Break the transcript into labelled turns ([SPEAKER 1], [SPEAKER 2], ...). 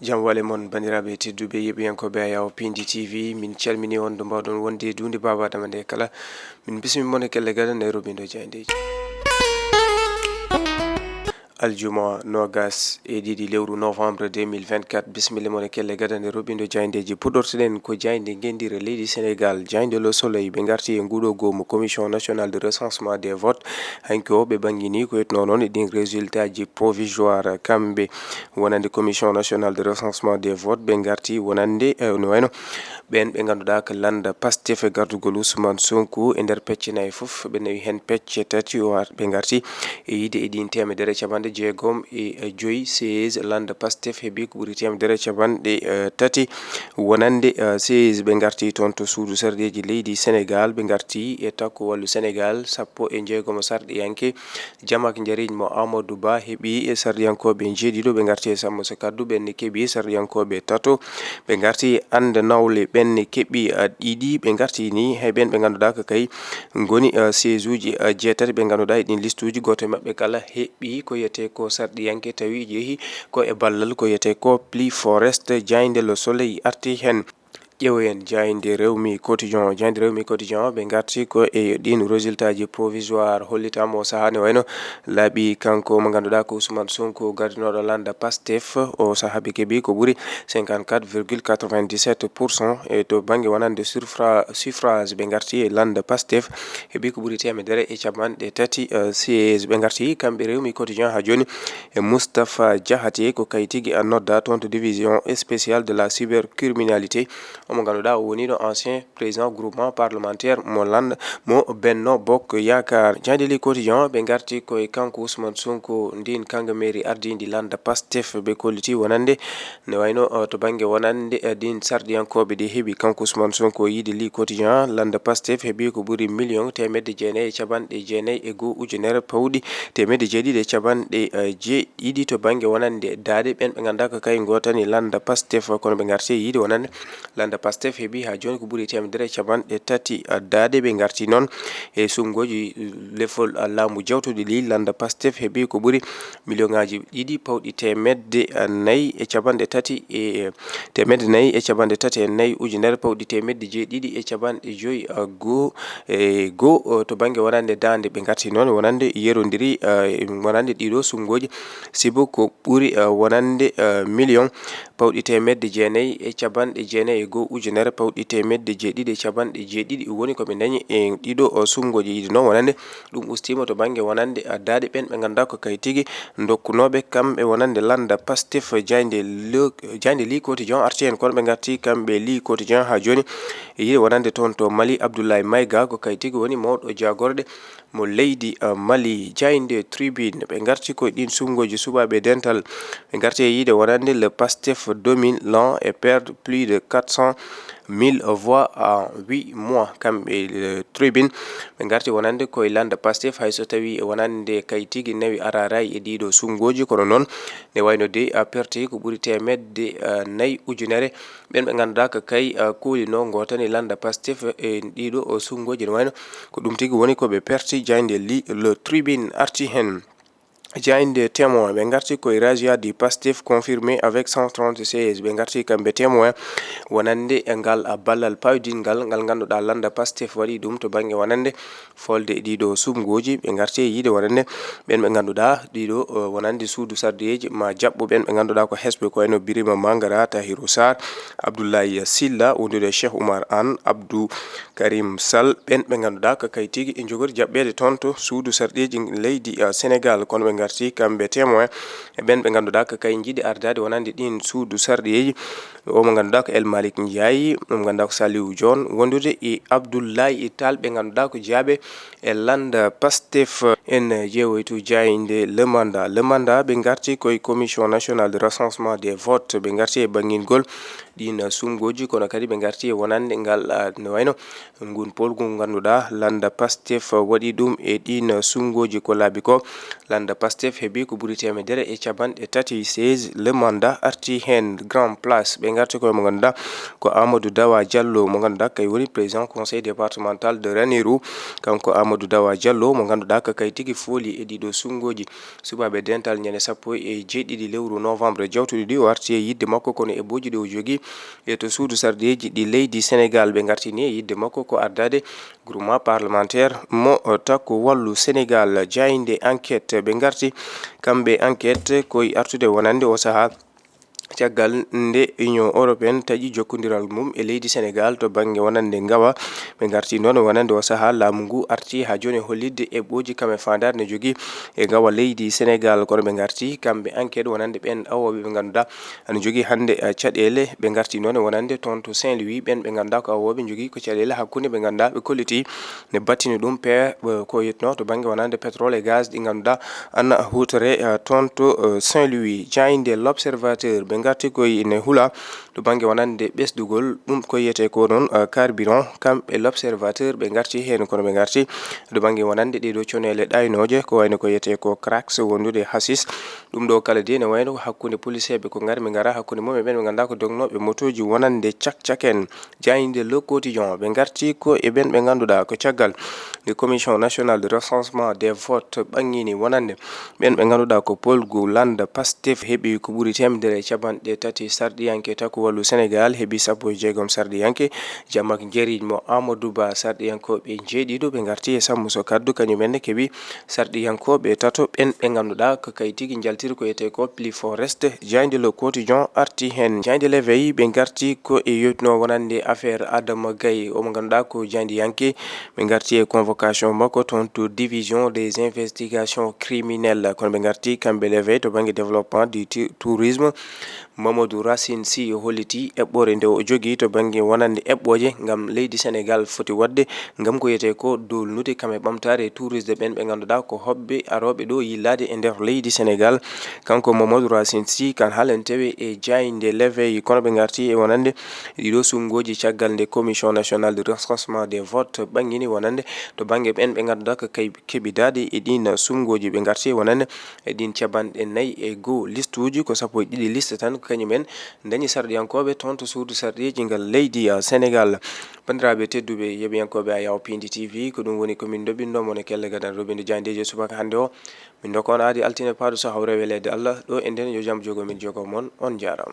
[SPEAKER 1] jam wale mon bandiraɓe tedduɓe yeɓiyankoɓe a yaw Pindi TV min calmini on ɗo mbawɗon wonde dunde baba dama nde kala min bismi mon e kelle gala Nairobi ndo jayndeji aljuma nogas e ɗiɗi lewru novembre 2024 bismilla mon e kelle gadande robindo jayndeji puɗɗortoɗen ko jaynde gendire leydi Sénégal jaynde Le Soleil ɓe garti e nguɗo gomo commission nationale de recensement des votes hanki o ɓe bangini ko yetno noon e ɗin résultat ji provisoire kamɓe wonande commission nationale de recensement des votes ɓe garti wonande no wayno ɓen ɓe ganduɗa ko landa Pastef e gardugol Ousmane Sonko e nder pecce nayyi foof ɓe nawi hen pecce tati ɓe garti e yide e ɗin temedere capanɗe jeegom e joyi 16 landa Pastef heeɓi ko ɓuuri temedere capanɗe tati wonande 16 ɓe garti toon to suudu sarɗeji leydi Sénégal ɓe garti e takko wallu Sénégal sappo e jeegomo sarɗiyanke Jamak Jariñ mo Amadou Ba heeɓi e sarɗiyankoɓe jeeɗiɗo ɓe garti e Sammoussa Kaddu ɓenne keeɓi sarɗiyankoɓe tato ɓe garti Ande Nawle ɓenne keeɓi ɗiɗi ɓe garti ni hay ɓen ɓe ganduɗa ko kay goni 16 uji jeetati ɓe ganduɗa e ɗin liste uji goto e mabɓe kala heeɓi ko yete ko sarɗiyanke tawi jeehi ko e ballal ko yete ko Plus Forest jaynde Le Soleil arti hen ƴeewoyen jaynde Rewmi Quotidien ɓe garti ko e ɗin résultat ji provisoire hollitama o saaha ne wayno laaɓi kanko mo ganduɗa ko Ousmane Sonko gardinoɗo landa Pastef o saaha ɓe keeɓi ko ɓuuri 54,97% e to banggue wonande suffrage ɓe garti e landa Pastef heeɓi ko ɓuuri temedere e capanɗe tati 16 ɓe garti kamɓe Rewmi Quotidien ha joni e Moustapha Diakhaté ko kay tigui nodda toon to division spéciale de la cybercriminalité omo ganduɗa o woni ɗo ancien président groupement parlementaire mo Benno Bokk Yakar Jandeli Quotidien ɓe garti koye kanko Ousmane Sonko ndin kanga mairie ardidi landa Pastef ɓe kolliti wonande ne wayno to banggue wonande ɗin sarɗiyankoɓe ɗi heeɓi kanko Ousmane Sonko yiide li Quotidien landa Pastef heeɓi ko ɓuuri million temedde jeenayyi e capanɗe jeenayyi e goho ujunere pawɗi temedde jeeɗiɗi e capanɗe jeeɗiɗi to banggue wonande daade ɓen ɓe ganduɗa ko kay gotani landa Pastef kono ɓe garti yiide wonande landa Pastef heeɓi ha joni ko ɓuuri temedere e capanɗe tati daade ɓe garti noon e sumgoji lefol laamu jawtuɗi li landa Pastef heeɓi ko ɓuuri million ngaji ɗiɗi pawɗi temedde nayyi e capanɗe tati e temedde nayyi e capanɗe tati e nayyi ujunere pawɗi temedde jeeɗiɗi e capanɗe joyyi goho to banggue wonande dande ɓe garti noon wonande yerodiri wonande ɗiɗo sumgoji sibo ko ɓuuri wonande million pawɗi temedde jeenayyi e capanɗe jeenayyi e goho ujunere pawɗi temedde jeeɗiɗi e capanɗe jeeɗiɗi woni koɓe dañi e ɗiɗo sumgoji yiide noon wonande ɗum ustima to banggue wonande daade ɓen ɓe ganduɗa ko kay tigui dokkunoɓe kamɓe wonande landa Pastef jaynde Li Quotidien arti hen kono ɓe garti kamɓe Li Quotidien ha joni e yiide wonande toon to Mali Abdoulaye Maïga ko kay tigui woni mawɗo jagorɗe mo leydi Mali jaynde Tribune ɓe garti koye ɗin sumgoji suɓaɓe dental ɓe garti e yiide wonande le Pastef domine l'an et perd plus de 400 000 voix en 8 mois kamɓe Tribune ɓe garti wonande koye landa Pastef hayso tawi wonande kay tigui nawi araray e ɗiɗo sumgoji kono noon ne wayno de perti ko ɓuuri temedde nayyi ujunere ɓen ɓe ganduɗa ko kay kuulino gotani landa Pastef e ɗiɗo sumgoji ne wayno ko ɗum tigui woni koɓe perti jaynde le Tribune arti hen jaynde Témoin ɓe garti koye razzia du Pastef confirmé avec 136 ɓe garti kamɓe Témoin wonande ngal ballal pawdingal ngal ganduɗa landa Pastef waɗi ɗum to banggue wonande folde ɗiɗo sumgoji ɓe garti e yiide wonande ɓen ɓe ganduɗa ɗiɗo wonande suudu sardiyeji ma jaɓɓu ɓen ɓe ganduɗa ko hesɓe ko wayno Birima Mangara Tahirou Sarr Abdoulaye Sylla wondude Cheikh Oumar Anne Abdou Karim Sall ɓen ɓe ganduɗa ko kay tigui e jogori jaɓɓede toon to suudu sardiyeji leydi Sénégal kono ɓe garti kamɓe Témoin e ɓen ɓe ganduɗa ko kay jiiɗi ardade wonande ɗin suudu sardiyeji omo ganduɗa ko El Malick Ndiaye omo ganduɗa ko Saliou Dione wondude e Abdoulaye Tall ɓe ganduɗa ko jeeyaɓe e landa Pastef en ƴeewoytu jaynde Le Mandat ɓe garti koye commission nationale de recensement des votes ɓe garti e bangguingol ɗin sumgoji kono kadi ɓe garti e wonande ngal no wayno ngun polgu ganduɗa landa Pastef waɗi ɗum e ɗin sumgoji ko laabi ko landa Pastef Pastef heɓi ko ɓuri temedere e capanɗe tati 16 le mandat arti hen grand place ɓe garti koye mo ganduɗa ko Amadou Dawa Diallo mo ganduɗa kay woni président conseil départemental de Ranérou. Kanko Amadou Dawa Diallo mo ganduɗa ko kay tigi fooli e ɗiɗo sungoji subaɓe dental ñande 17 lewru novembre jawtuɗi ɗi o arti e yidde makko kono e boji ɗi o jogui e to suudu sardeji ɗi leydi Sénégal ɓe gartini e yidde makko ko ardade groupement parlementaire mo takko wallu Sénégal jayde enquête ɓe garti kamɓe enquête koye artude wonande o saaha caggal nde union européenne taƴi jokkodiral mum e leydi Sénégal to banggue wonande ngawa ɓe garti noon wonande o saaha laamu ngu arti ha joni hollidde eɓɓoji kam e fandare ne jogui e ngawa leydi Sénégal kono ɓe garti kamɓe enquête wonande ɓen awoɓe ɓe ganduɗa ana jogui hande caɗele ɓe garti noon wonande toon to Saint-Louis ɓen ɓe ganduɗa ko awoɓe jogui ko caɗele hakkude ɓe ganduɗa ɓe kolliti ne battini ɗum ko yetno to banggue wonande pétrole et gaz ɗi ganduɗa ana hutore toon to Saint-Louis jayde l'observateur ɓe garti koye ne huula to banggue wonande ɓesdugol ɗum ko yiyete ko noon carburant kamɓe l'observateur ɓe garti hen kono ɓe garti to banggue wonande ɗeɗo conele ɗaynoje ko wayno ko yiyete ko crax wondude hasis ɗum ɗo kala de ne wayno hakkude policier ɓe ko gari ɓe gara hakkude mum e ɓen ɓe ganduɗa ko dognoɓe motoji wonande cak en jayde le quotidien ɓe garti ko e ɓen ɓe ganduɗa ko caggal de commission nationale de recensement des votes ɓanguini wonande ɓen ɓe ganduɗa ko polgu lande Pastef heeɓi ko ɓuuri temedere e capanɗe tati sarɗiyanke takko wallu Sénégal heeɓi 16 sarɗiyanke jammak jeriñmo Amadou Ba sarɗiyankoɓe jeeɗiɗo ɓe garti e Samouso Kaddu kañumenne keeɓi sarɗiyankoɓe tato ɓen ɓe ganduɗa ko kay tigui jaltiri ko yete ko plus forest jayde le quotidien arti hen jayde l'éveil ɓe garti ko e yetno wonande affaire Adama Gaye omo ganduɗa ko jandiyanke ɓe garti e convocation makko toon to division des investigations criminelles kono ɓe garti kamɓe l'éveil to banggue développement du tourisme Mamadou Racine Sy holliti eɓɓore nde o jogui to banggue wonande eɓɓoje gam leydi Sénégal foti wadde gam ko yete ko dolnude kam e ɓamtare touriste ɓen ɓe ganduɗa ko hobɓe aroɓe ɗo yillade e nder leydi Sénégal kanko Mamadou Racine Sy kan halen tewe e jayde l'éveil kono ɓe garti e wonande ɗiɗo sungoji caggal nde commission nationale de recensement des votes ɓanguini wonande to banggue ɓen ɓe ganduɗa ko kay keɓidade e ɗin sungoji ɓe garti wonande e ɗin capanɗe 4 liste uji ko 12 liste tan kañumen dañi sarɗiyankoɓe toon to suudu sarɗiji ngal leydi Sénégal bandiraɓe tedduɓe yeɓiyankoɓe a yaw Pindi TV ko ɗum woni komin doɓinɗo mon e kelle gadan robinde jandeji subaka hande o min dokka on aadi altine paɗo so hawre welede Allah ɗo e nden yo jaam jogo min jogo mon on jarama.